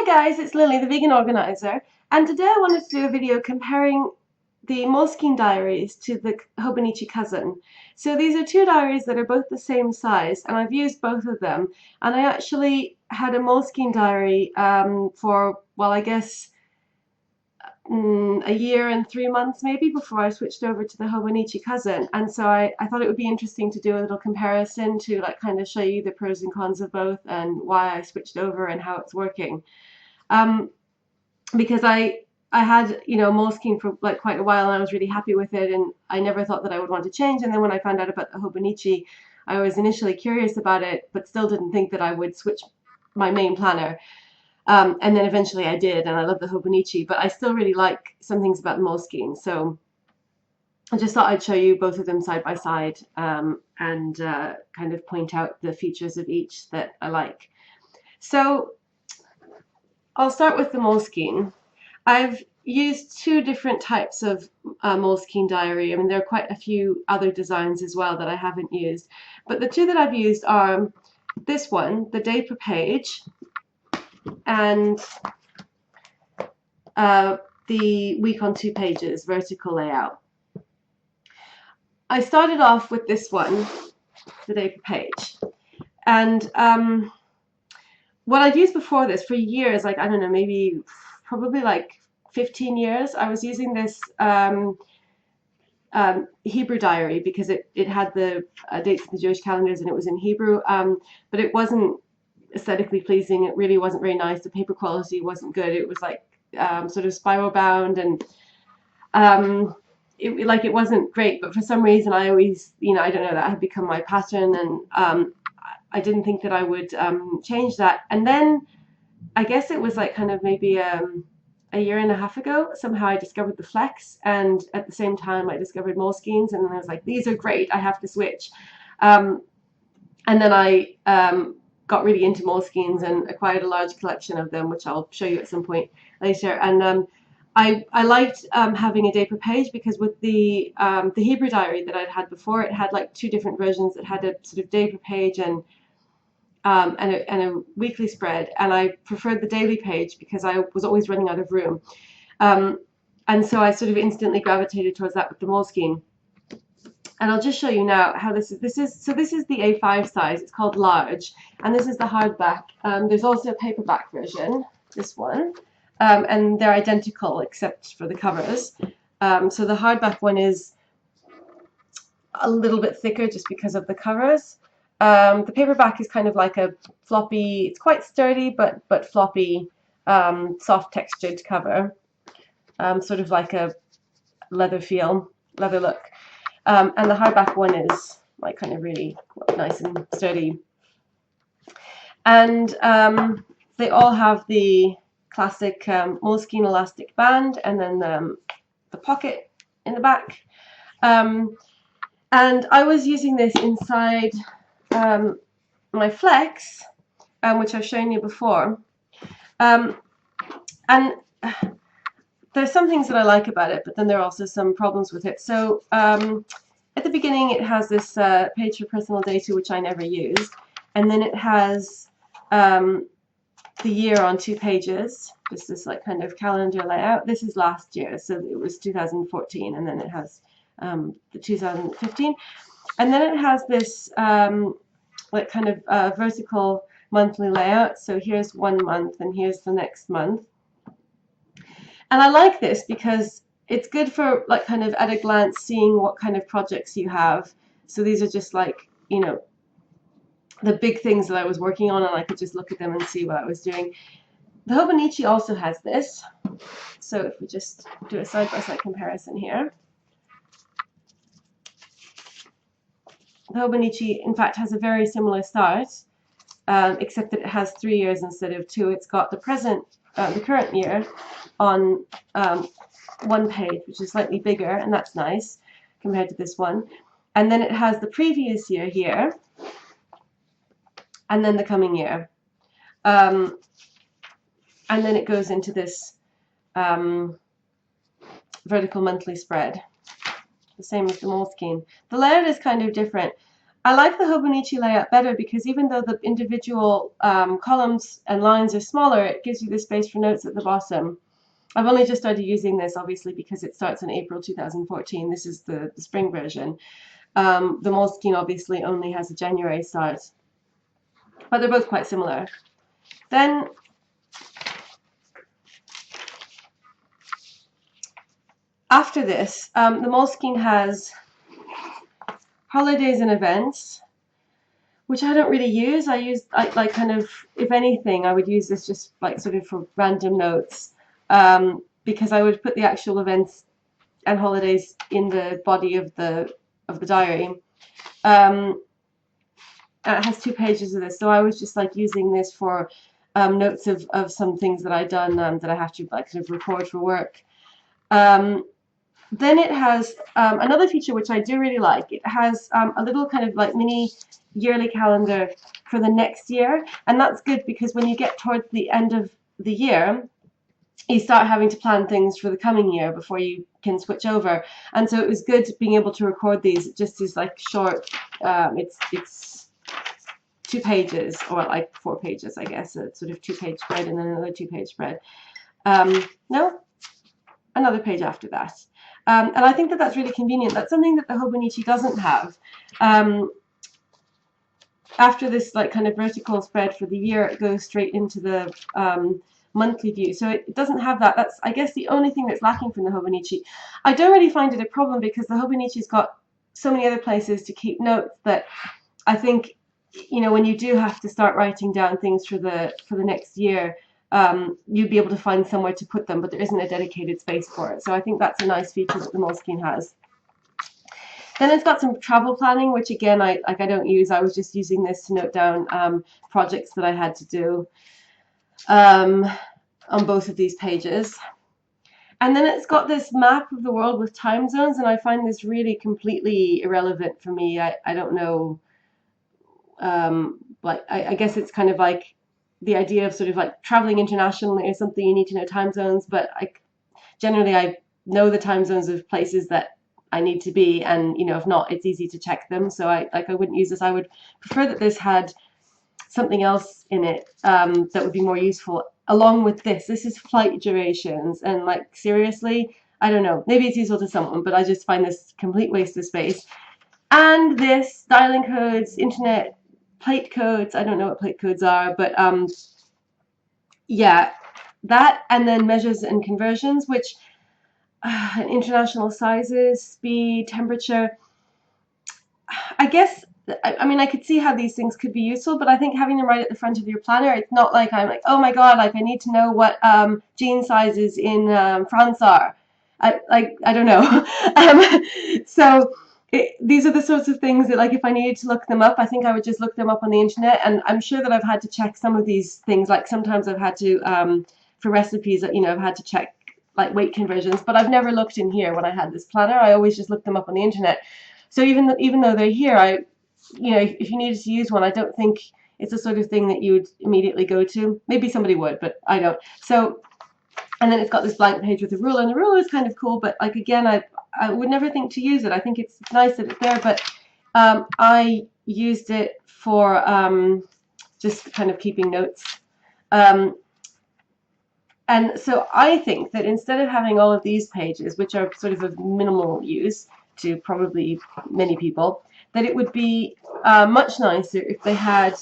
guys, it's Lily, the vegan organizer, and today I wanted to do a video comparing the Moleskine diaries to the Hobonichi Cousin. So these are two diaries that are both the same size, and I've used both of them. And I actually had a Moleskine diary for, well, I guess a year and 3 months maybe before I switched over to the Hobonichi Cousin. And so I thought it would be interesting to do a little comparison to like kind of show you the pros and cons of both and why I switched over and how it's working. Because I had, you know, Moleskine for like quite a while and I was really happy with it, and I never thought that I would want to change. And then when I found out about the Hobonichi, I was initially curious about it, but still didn't think that I would switch my main planner. And then eventually I did, and I love the Hobonichi, but I still really like some things about the Moleskine. So I just thought I'd show you both of them side by side, and kind of point out the features of each that I like. So I'll start with the Moleskine. I've used two different types of Moleskine diary. I mean, there are quite a few other designs as well that I haven't used, but the two that I've used are this one, the day per page, and the week on 2 pages vertical layout. I started off with this one, the day per page, and what I'd used before this for years, like I don't know, maybe probably like 15 years, I was using this Hebrew diary because it had the dates of the Jewish calendars and it was in Hebrew, but it wasn't aesthetically pleasing. It really wasn't very nice. The paper quality wasn't good. It was like sort of spiral bound, and it wasn't great. But for some reason, I always, you know, I don't know, that had become my pattern, and I didn't think that I would change that. And then I guess it was like kind of maybe a year and a half ago, somehow I discovered the Flex, and at the same time I discovered Moleskines, and I was like, these are great, I have to switch. And then I got really into Moleskines and acquired a large collection of them, which I'll show you at some point later. And I liked having a day per page, because with the Hebrew diary that I'd had before, it had like two different versions. It had a sort of day per page and a weekly spread, and I preferred the daily page because I was always running out of room. And so I sort of instantly gravitated towards that with the Moleskine. And I'll just show you now how this is. This is the A5 size. It's called large, and this is the hardback. There's also a paperback version, this one, and they're identical except for the covers. So the hardback one is a little bit thicker just because of the covers. The paperback is kind of like a floppy, it's quite sturdy but floppy, soft textured cover, sort of like a leather look. And the hardback one is like kind of really nice and sturdy. And they all have the classic Moleskine elastic band, and then the pocket in the back. And I was using this inside my Flex, which I've shown you before. And there's some things that I like about it, but then there are also some problems with it. So at the beginning it has this page for personal data, which I never use, and then it has the year on 2 pages, just this like kind of calendar layout. This is last year, so it was 2014, and then it has the 2015, and then it has this like kind of vertical monthly layout. So here's 1 month and here's the next month. And I like this because it's good for like kind of at a glance seeing what kind of projects you have. So these are just like, you know, the big things that I was working on, and I could just look at them and see what I was doing. The Hobonichi also has this. So if we just do a side-by-side comparison here. The Hobonichi, in fact, has a very similar start, except that it has 3 years instead of 2. It's got the current year on 1 page, which is slightly bigger, and that's nice compared to this one. And then it has the previous year here, and then the coming year. And then it goes into this vertical monthly spread, the same as the Moleskine. The layout is kind of different. I like the Hobonichi layout better because even though the individual columns and lines are smaller, it gives you the space for notes at the bottom. I've only just started using this, obviously, because it starts in April 2014. This is the spring version. The Moleskine obviously only has a January start, but they're both quite similar. Then after this, the Moleskine has holidays and events, which I don't really use. I use like kind of, if anything, I would use this just like sort of for random notes, because I would put the actual events and holidays in the body of the diary. And it has 2 pages of this, so I was just like using this for notes of some things that I'd done that I have to like kind of record for work. Then it has another feature which I do really like. It has a little kind of like mini yearly calendar for the next year, and that's good because when you get towards the end of the year, you start having to plan things for the coming year before you can switch over. And so it was good being able to record these. It just is like short. It's 2 pages or like 4 pages, I guess. A sort of 2-page spread and then another 2-page spread. No, another page after that. And I think that that's really convenient. That's something that the Hobonichi doesn't have. After this like kind of vertical spread for the year, it goes straight into the monthly view. So it doesn't have that. That's, I guess, the only thing that's lacking from the Hobonichi. I don't really find it a problem because the Hobonichi's got so many other places to keep notes that I think, you know, when you do have to start writing down things for the next year, you'd be able to find somewhere to put them, but there isn't a dedicated space for it. So I think that's a nice feature that the Moleskine has. Then it's got some travel planning, which again, I don't use. I was just using this to note down projects that I had to do on both of these pages. And then it's got this map of the world with time zones, and I find this really completely irrelevant for me. I don't know. Like I guess it's kind of like the idea of sort of like traveling internationally or something. You need to know time zones, but generally I know the time zones of places that I need to be, and you know, if not, it's easy to check them. So I wouldn't use this. I would prefer that this had something else in it that would be more useful along with this. This is flight durations, and like seriously, I don't know, maybe it's useful to someone, but I just find this complete waste of space. And this dialing codes, internet plate codes, I don't know what plate codes are, but yeah, that, and then measures and conversions, which international sizes, speed, temperature. I guess, I mean, I could see how these things could be useful, but I think having them right at the front of your planner, it's not like I'm like, oh my God, like I need to know what jean sizes in France are. I don't know. So these are the sorts of things that, like, if I needed to look them up, I think I would just look them up on the internet. And I'm sure that I've had to check some of these things. Like sometimes I've had to, for recipes, you know, I've had to check like weight conversions, but I've never looked in here when I had this planner. I always just looked them up on the internet. So even though they're here, you know, if you needed to use one, I don't think it's the sort of thing that you would immediately go to. Maybe somebody would, but I don't. So, and then it's got this blank page with a ruler, and the ruler is kind of cool, but like again, I would never think to use it. I think it's nice that it's there, but I used it for just kind of keeping notes. And so I think that instead of having all of these pages, which are sort of minimal use to probably many people, that it would be much nicer if they had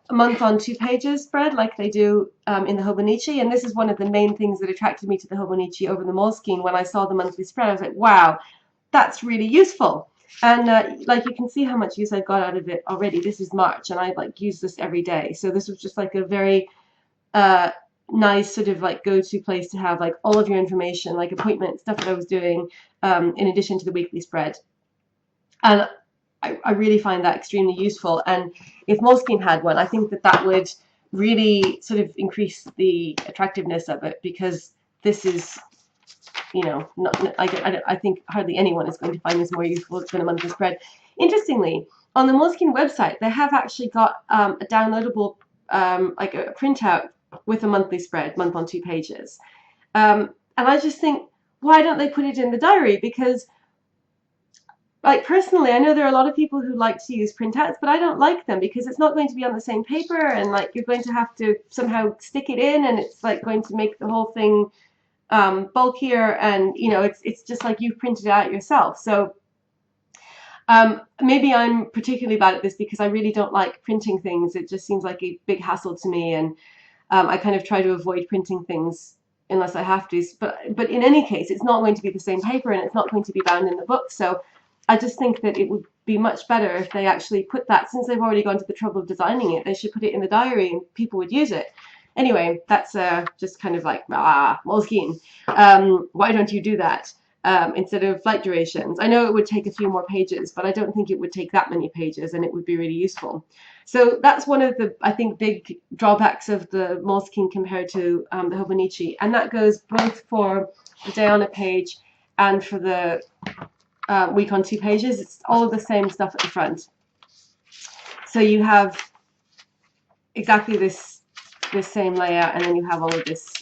a month on 2 pages spread like they do in the Hobonichi. And this is one of the main things that attracted me to the Hobonichi over the Moleskine. When I saw the monthly spread, I was like, wow, that's really useful. And like you can see how much use I got out of it already. This is March, and I like use this every day. So this was just like a very nice sort of like go-to place to have like all of your information, like appointments, stuff that I was doing, in addition to the weekly spread. And I really find that extremely useful. And if Moleskine had one, I think that that would really sort of increase the attractiveness of it, because this is, you know, I think hardly anyone is going to find this more useful than a monthly spread. Interestingly, on the Moleskine website, they have actually got a downloadable, like a printout with a monthly spread, month on 2 pages. And I just think, why don't they put it in the diary? Because like personally, I know there are a lot of people who like to use printouts, but I don't like them because it's not going to be on the same paper, and like you're going to have to somehow stick it in, and it's like going to make the whole thing bulkier, and you know, it's just like you've printed it out yourself. So maybe I'm particularly bad at this because I really don't like printing things. It just seems like a big hassle to me, and I kind of try to avoid printing things unless I have to. But in any case, it's not going to be the same paper, and it's not going to be bound in the book. So I just think that it would be much better if they actually put that, since they've already gone to the trouble of designing it, they should put it in the diary and people would use it. Anyway, that's just kind of like, Moleskine. Why don't you do that? Instead of flight durations. I know it would take a few more pages, but I don't think it would take that many pages, and it would be really useful. So that's one of the, I think, big drawbacks of the Moleskine compared to the Hobonichi, and that goes both for the day on a page and for the week on 2 pages. It's all of the same stuff at the front. So you have exactly this same layout, and then you have all of this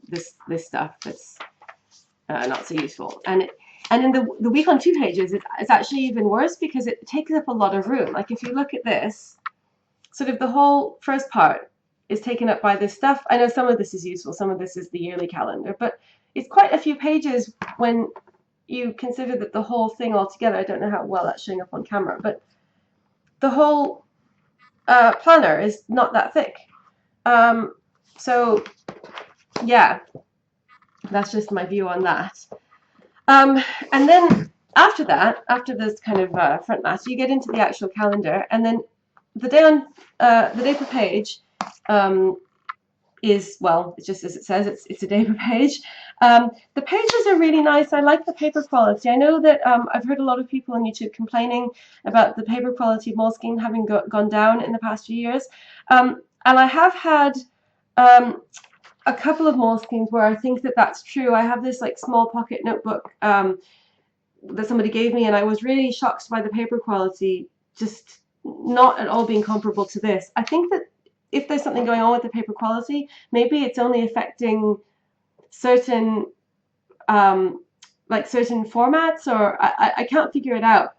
this stuff that's not so useful. And in the week on 2 pages, it's actually even worse because it takes up a lot of room. Like if you look at this, sort of the whole first part is taken up by this stuff. I know some of this is useful, some of this is the yearly calendar, but it's quite a few pages when you consider that the whole thing altogether, I don't know how well that's showing up on camera, but the whole planner is not that thick. So yeah, that's just my view on that. And then after that, after this kind of front matter, you get into the actual calendar, and then the day per page is, well, it's just as it says, it's a day per page. The pages are really nice. I like the paper quality. I know that I've heard a lot of people on YouTube complaining about the paper quality of Moleskine having gone down in the past few years, and I have had a couple of Moleskines where I think that that's true. I have this like small pocket notebook that somebody gave me, and I was really shocked by the paper quality, just not at all being comparable to this. I think that if there's something going on with the paper quality, maybe it's only affecting certain like certain formats, or I can't figure it out.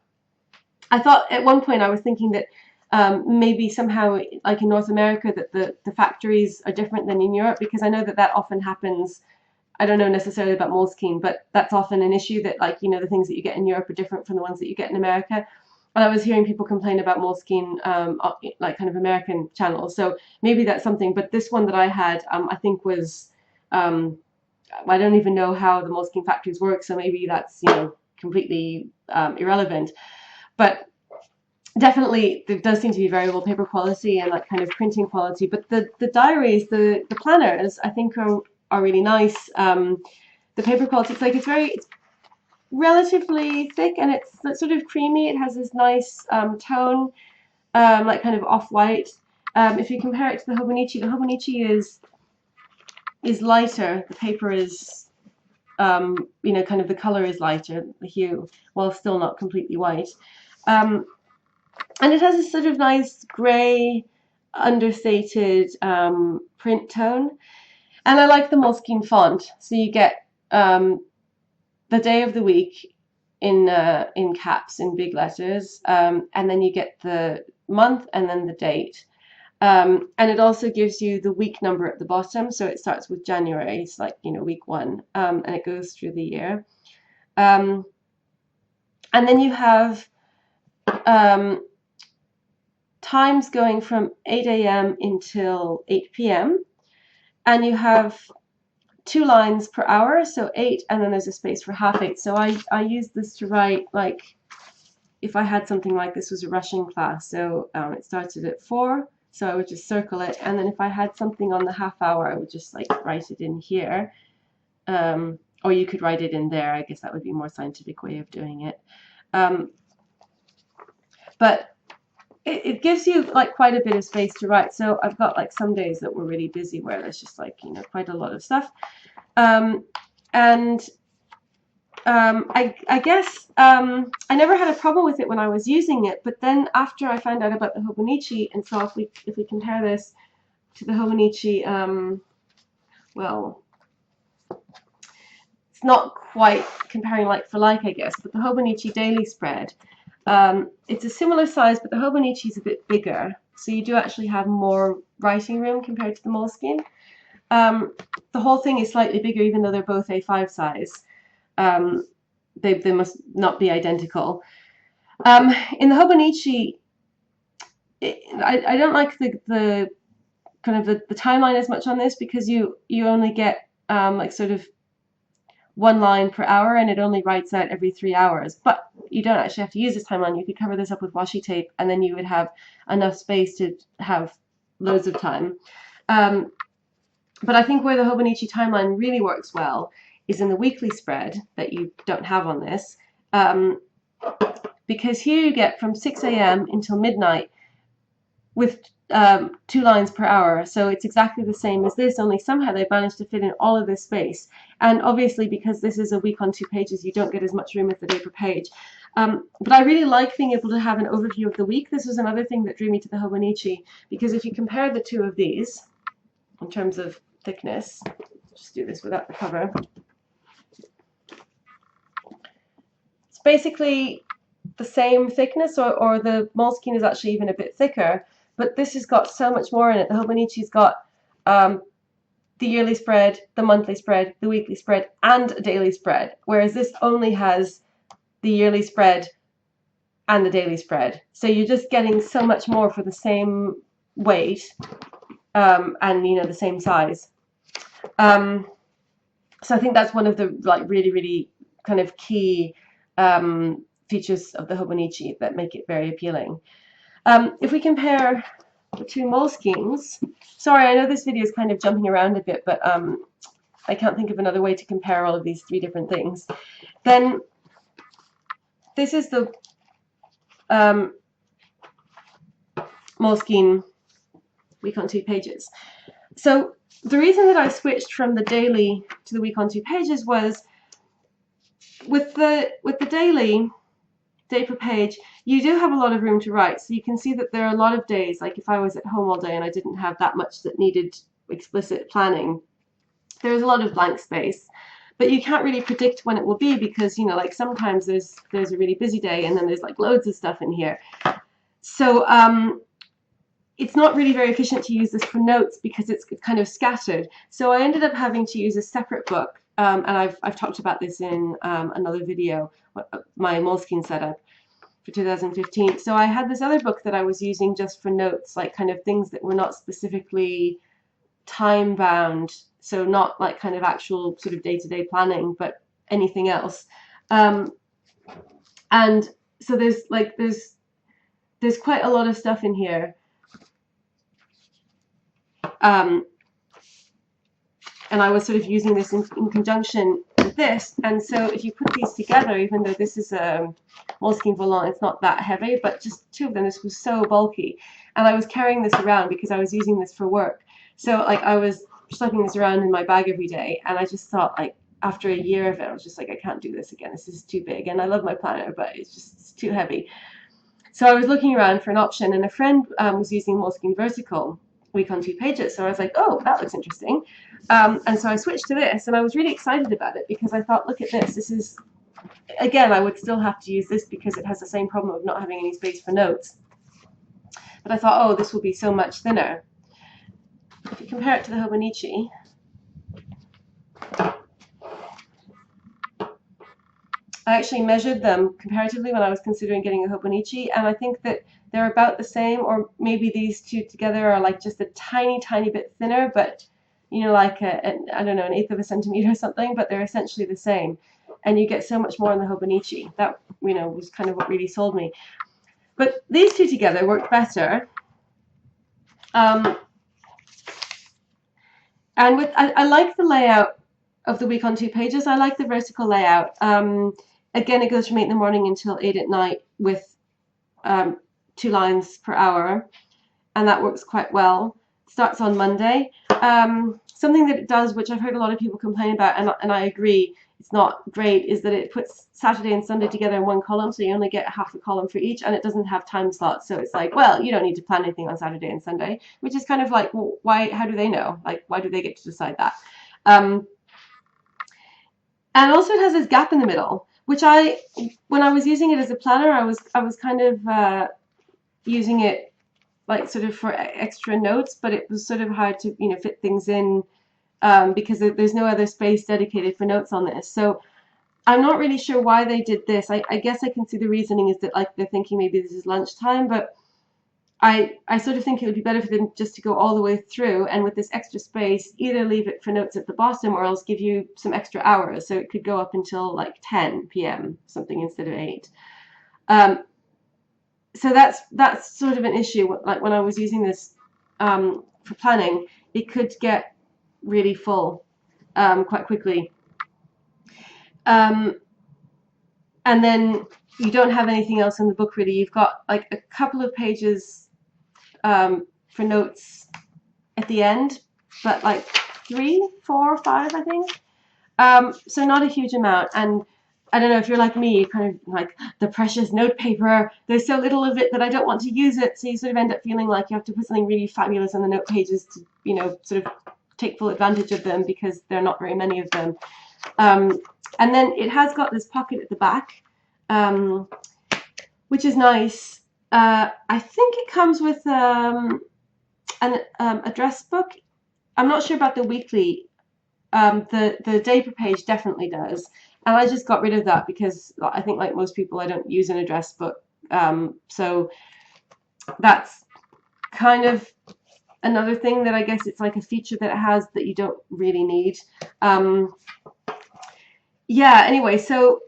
I thought at one point I was thinking that maybe somehow, like in North America, that the factories are different than in Europe, because I know that that often happens. I don't know necessarily about Moleskine, but that's often an issue that, like, you know, the things that you get in Europe are different from the ones that you get in America. And I was hearing people complain about Moleskine, like kind of American channels. So maybe that's something. But this one that I had, I think was, I don't even know how the Moleskine factories work. So maybe that's, you know, completely irrelevant. But definitely there does seem to be variable paper quality and like kind of printing quality. But the diaries, the planners, I think are really nice. The paper quality, it's relatively thick, and it's sort of creamy. It has this nice tone, like kind of off-white. If you compare it to the Hobonichi is lighter. The paper is, you know, kind of the color is lighter, the hue, while still not completely white. And it has a sort of nice grey, understated print tone. And I like the Moleskine font. So you get the day of the week in caps, in big letters, and then you get the month and then the date. And it also gives you the week number at the bottom. So it starts with January. It's like, you know, week 1, and it goes through the year. And then you have times going from 8 a.m. until 8 p.m. And you have 2 lines per hour, so 8, and then there's a space for half 8. So I use this to write, like, if I had something like this was a Russian class, so it started at 4, so I would just circle it, and then if I had something on the half hour, I would just like write it in here, or you could write it in there. I guess that would be a more scientific way of doing it. But it gives you like quite a bit of space to write. So I've got like some days that were really busy where there's just like, you know, quite a lot of stuff. I guess I never had a problem with it when I was using it, but then after I found out about the Hobonichi, and so if we compare this to the Hobonichi, well, it's not quite comparing like for like, I guess, but the Hobonichi daily spread, it's a similar size, but the Hobonichi is a bit bigger. So you do actually have more writing room compared to the Moleskine. The whole thing is slightly bigger, even though they're both A5 size. They must not be identical. In the Hobonichi, I don't like the kind of the timeline as much on this, because you only get like sort of one line per hour, and it only writes out every 3 hours. But you don't actually have to use this timeline. You could cover this up with washi tape, and then you would have enough space to have loads of time. But I think where the Hobonichi timeline really works well is in the weekly spread that you don't have on this, because here you get from 6 a.m. until midnight with 2 lines per hour. So it's exactly the same as this, only somehow they managed to fit in all of this space. And obviously, because this is a week on 2 pages, you don't get as much room as the day per page. But I really like being able to have an overview of the week. This was another thing that drew me to the Hobonichi, because if you compare the two of these in terms of thickness, just do this without the cover. It's basically the same thickness, or the Moleskine is actually even a bit thicker, but this has got so much more in it. The Hobonichi's got the yearly spread, the monthly spread, the weekly spread, and a daily spread, whereas this only has the yearly spread and the daily spread. So you're just getting so much more for the same weight, and you know, the same size. So I think that's one of the like really kind of key features of the Hobonichi that make it very appealing. If we compare the two Moleskines, sorry, I know this video is kind of jumping around a bit, but I can't think of another way to compare all of these 3 different things. Then this is the Moleskine week on 2 pages. So the reason that I switched from the daily to the week on 2 pages was with the daily, day per page, you do have a lot of room to write. So you can see that there are a lot of days, like if I was at home all day and I didn't have that much that needed explicit planning, there's a lot of blank space. But you can't really predict when it will be, because, you know, like sometimes there's a really busy day and then there's like loads of stuff in here. So it's not really very efficient to use this for notes, because it's kind of scattered. So I ended up having to use a separate book, and I've talked about this in another video, my Moleskine setup for 2015. So I had this other book that I was using just for notes, like kind of things that were not specifically time bound, so not like kind of actual sort of day-to-day planning, but anything else. And so there's quite a lot of stuff in here. And I was sort of using this in conjunction with this, and so if you put these together, even though this is a Moleskine volant, it's not that heavy, but just 2 of them, this was so bulky, and I was carrying this around because I was using this for work. So like I was schlepping this around in my bag every day, and I just thought, like, after a year of it, I was just like, I can't do this again. This is too big, and I love my planner, but it's too heavy. So I was looking around for an option, and a friend was using Moleskine Vertical week on 2 pages. So I was like, oh, that looks interesting. And so I switched to this, and I was really excited about it, because I thought, look at this. This is, again, I would still have to use this because it has the same problem of not having any space for notes. But I thought, oh, this will be so much thinner. If you compare it to the Hobonichi, I actually measured them comparatively when I was considering getting a Hobonichi, and I think that they're about the same, or maybe these 2 together are like just a tiny bit thinner, but, you know, like I don't know, 1/8 of a centimeter or something, but they're essentially the same. And you get so much more in the Hobonichi. That, you know, was kind of what really sold me. But these 2 together worked better. And I like the layout of the week on 2 pages. I like the vertical layout. Again, it goes from 8 in the morning until 8 at night with 2 lines per hour, and that works quite well. It starts on Monday. Something that it does, which I've heard a lot of people complain about, and I agree, it's not great, is that it puts Saturday and Sunday together in one column, so you only get half a column for each, and it doesn't have time slots. So it's like, well, you don't need to plan anything on Saturday and Sunday, which is kind of like, well, why? How do they know? Like, why do they get to decide that? And also it has this gap in the middle, which when I was using it as a planner, I was kind of using it like sort of for extra notes, but it was sort of hard to fit things in because there's no other space dedicated for notes on this. So I'm not really sure why they did this. I guess I can see the reasoning is that like they're thinking maybe this is lunchtime, but I sort of think it would be better for them just to go all the way through, and with this extra space, either leave it for notes at the bottom or else give you some extra hours. So it could go up until like 10 p.m. something instead of 8. Um, so that's sort of an issue. Like when I was using this for planning, it could get really full quite quickly. Um, and then you don't have anything else in the book really. You've got like a couple of pages for notes at the end, but like 3, 4, 5, I think. So not a huge amount. And I don't know if you're like me, you kind of like the precious note paper. There's so little of it that I don't want to use it. So you sort of end up feeling like you have to put something really fabulous on the note pages to, sort of take full advantage of them because there are not very many of them. And then it has got this pocket at the back, which is nice. I think it comes with an address book. I'm not sure about the weekly. The day per page definitely does, and I just got rid of that because I think, like most people, I don't use an address book. So that's kind of another thing that I guess it's like a feature that it has that you don't really need. Yeah. Anyway, so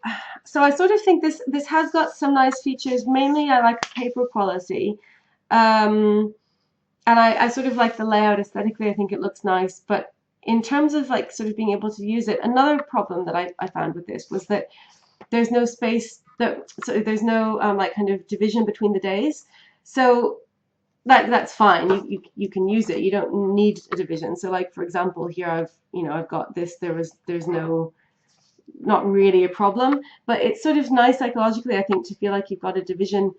I sort of think this has got some nice features. Mainly, I like the paper quality. And I sort of like the layout aesthetically. I think it looks nice, but in terms of like sort of being able to use it, another problem that I found with this was that there's no space so there's no like kind of division between the days. So that's fine. You can use it. You don't need a division. So like for example, here I've got this. There's no not really a problem, but it's sort of nice psychologically, I think, to feel like you've got a division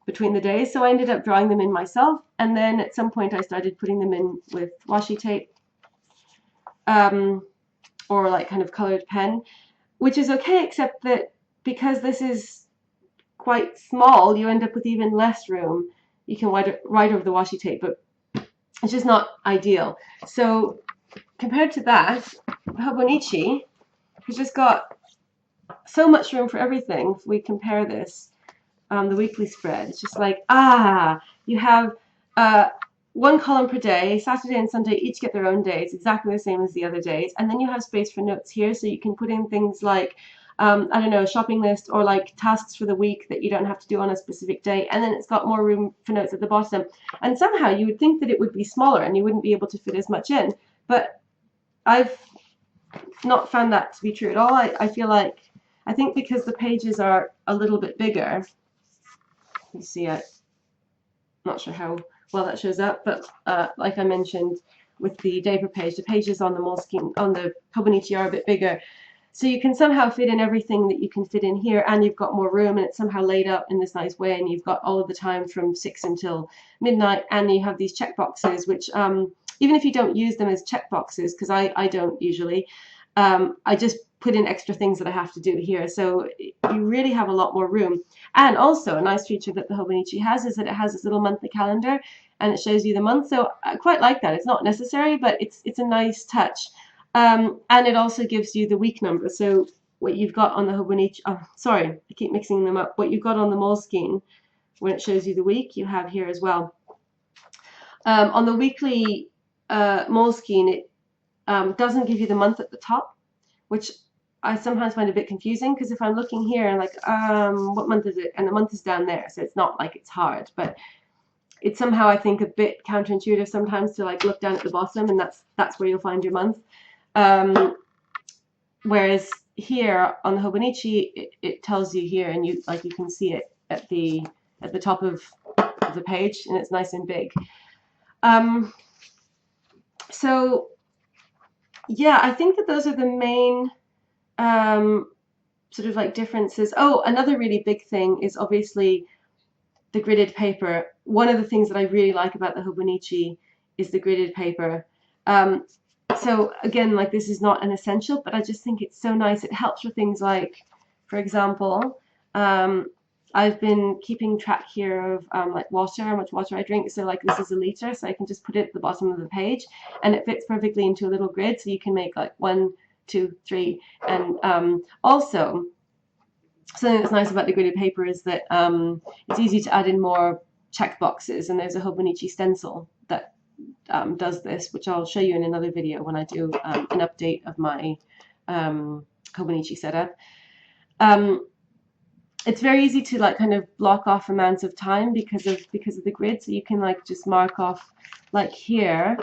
between the days. So I ended up drawing them in myself, and then at some point I started putting them in with washi tape or like kind of colored pen, which is okay, except that because this is quite small, you end up with even less room. You can write over the washi tape, but it's just not ideal. So compared to that, Hobonichi has just got so much room for everything. If we compare this, the weekly spread, it's just like, you have one column per day. Saturday and Sunday each get their own days, exactly the same as the other days. And then you have space for notes here, so you can put in things like, I don't know, a shopping list or like tasks for the week that you don't have to do on a specific day. And then it's got more room for notes at the bottom. And somehow you would think that it would be smaller and you wouldn't be able to fit as much in. But I've not found that to be true at all. I feel like, I think because the pages are a little bit bigger, you see, I'm not sure how well that shows up, but like I mentioned with the day per page, the pages on the Moleskine, on the Hobonichi are a bit bigger. So you can somehow fit in everything that you can fit in here, and you've got more room, and it's somehow laid out in this nice way, and you've got all of the time from 6 until midnight, and you have these check boxes, which even if you don't use them as check boxes, because I don't usually, I just put in extra things that I have to do here. So you really have a lot more room. And also a nice feature that the Hobonichi has is that it has this little monthly calendar and it shows you the month. So I quite like that. It's not necessary, but it's a nice touch. And it also gives you the week number. So what you've got on the Hobonichi, sorry, I keep mixing them up. What you've got on the Moleskine, when it shows you the week, you have here as well. On the weekly Moleskine, it doesn't give you the month at the top, which I sometimes find a bit confusing, because if I'm looking here and like, what month is it? And the month is down there, so it's not like it's hard, but it's somehow, I think, a bit counterintuitive sometimes to like look down at the bottom, and that's where you'll find your month. Whereas here on the Hobonichi, it tells you here, and you can see it at the top of the page, and it's nice and big. So yeah, I think that those are the main sort of like differences. Oh, another really big thing is obviously the gridded paper. One of the things that I really like about the Hobonichi is the gridded paper. So again, like this is not an essential, but I just think it's so nice. It helps with things like, for example, um, I've been keeping track here of like water, how much water I drink. So like this is a liter, so I can just put it at the bottom of the page, and it fits perfectly into a little grid. So you can make like 1, 2, 3, and also something that's nice about the gridded paper is that it's easy to add in more check boxes, and there's a Hobonichi stencil that does this, which I'll show you in another video when I do an update of my Hobonichi setup. It's very easy to like kind of block off amounts of time because of the grid, so you can like just mark off like here.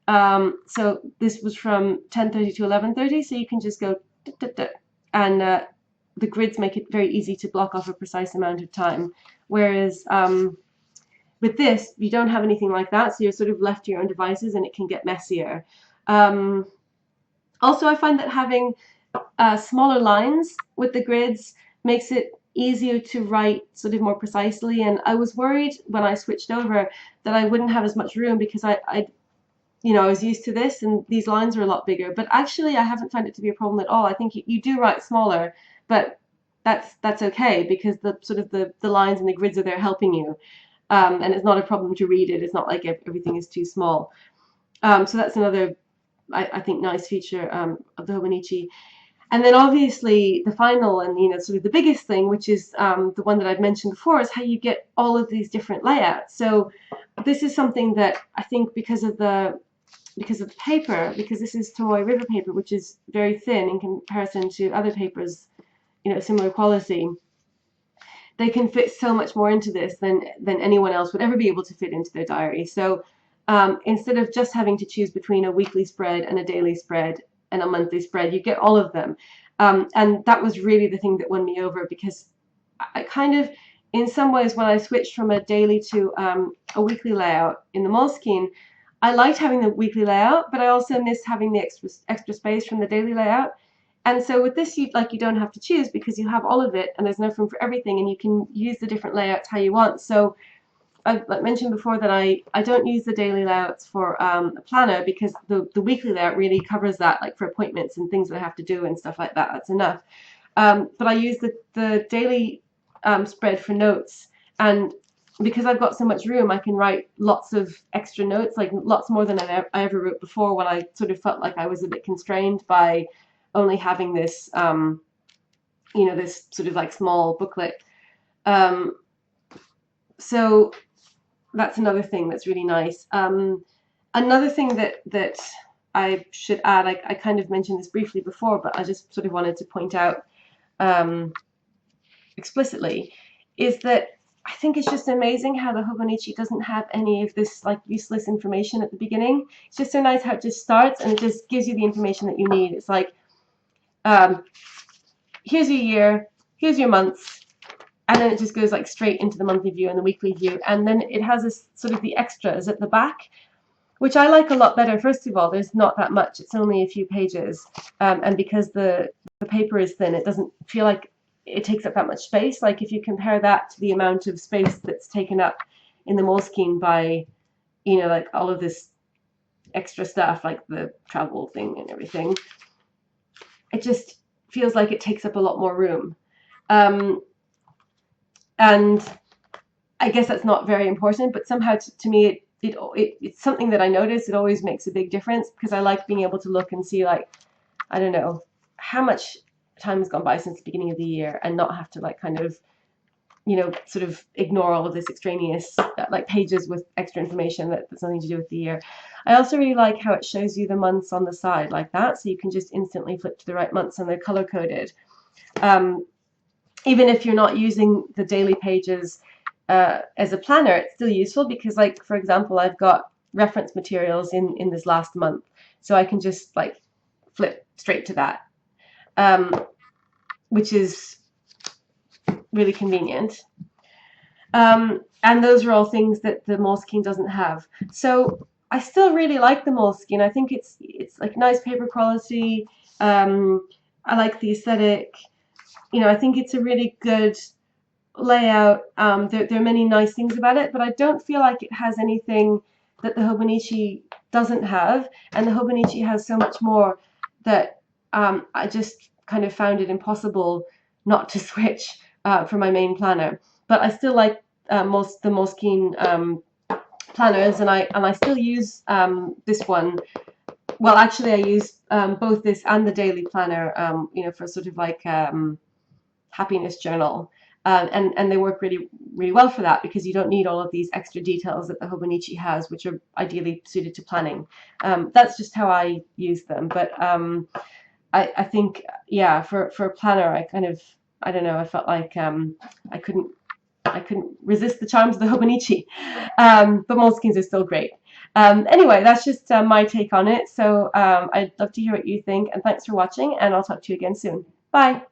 So this was from 10:30 to 11:30, so you can just go and the grids make it very easy to block off a precise amount of time, whereas with this, you don't have anything like that, so you're sort of left to your own devices, and it can get messier. Also, I find that having smaller lines with the grids makes it easier to write sort of more precisely. And I was worried when I switched over that I wouldn't have as much room because I was used to this, and these lines are a lot bigger. But actually, I haven't found it to be a problem at all. I think you do write smaller, but that's okay because the sort of the lines and the grids are there helping you. And it's not a problem to read it. It's not like everything is too small. So that's another, I think, nice feature of the Hobonichi. And then obviously the final and sort of the biggest thing, which is the one that I've mentioned before, is how you get all of these different layouts. So this is something that I think because of the paper, because this is Tomoe River paper, which is very thin in comparison to other papers, similar quality. They can fit so much more into this than anyone else would ever be able to fit into their diary. So instead of just having to choose between a weekly spread and a daily spread and a monthly spread, you get all of them. And that was really the thing that won me over, because I kind of, in some ways, when I switched from a daily to a weekly layout in the Moleskine, I liked having the weekly layout, but I also missed having the extra space from the daily layout. And so with this, you don't have to choose because you have all of it, and there's enough room for everything, and you can use the different layouts how you want. So I've mentioned before that I don't use the daily layouts for a planner, because the weekly layout really covers that, like for appointments and things that I have to do and stuff like that. That's enough. But I use the daily spread for notes, and because I've got so much room, I can write lots of extra notes, like lots more than I ever wrote before, when I sort of felt like I was a bit constrained by only having this, this sort of like small booklet. So that's another thing that's really nice. Another thing that I should add, I kind of mentioned this briefly before, but I just sort of wanted to point out explicitly, is that I think it's just amazing how the Hobonichi doesn't have any of this like useless information at the beginning. It's just so nice how it just starts and it just gives you the information that you need. It's like, here's your year, here's your months, and then it just goes like straight into the monthly view and the weekly view, and then it has this sort of the extras at the back, which I like a lot better. First of all, there's not that much, it's only a few pages, and because the paper is thin, it doesn't feel like it takes up that much space. Like if you compare that to the amount of space that's taken up in the Moleskine by like all of this extra stuff, like the travel thing and everything, it just feels like it takes up a lot more room. And I guess that's not very important, but somehow to me it's something that I notice. It always makes a big difference, because I like being able to look and see, like, I don't know, how much time has gone by since the beginning of the year, and not have to like kind of sort of ignore all of this extraneous like pages with extra information that's nothing to do with the year. I also really like how it shows you the months on the side like that, so you can just instantly flip to the right months, and they're color coded. Even if you're not using the daily pages as a planner, it's still useful, because like, for example, I've got reference materials in this last month, so I can just like flip straight to that, which is really convenient. And those are all things that the Moleskine doesn't have. So I still really like the Moleskine. I think it's like nice paper quality. I like the aesthetic. I think it's a really good layout. There are many nice things about it, but I don't feel like it has anything that the Hobonichi doesn't have, and the Hobonichi has so much more that I just kind of found it impossible not to switch for my main planner. But I still like the Moleskine planners, and I still use this one. Well, actually, I use both this and the daily planner, for sort of like happiness journal. And they work really well for that, because you don't need all of these extra details that the Hobonichi has, which are ideally suited to planning. That's just how I use them. But I think, yeah, for a planner, I don't know, I felt like I couldn't resist the charms of the Hobonichi. But Moleskines are still great. Anyway, that's just my take on it. So I'd love to hear what you think, and thanks for watching, and I'll talk to you again soon. Bye.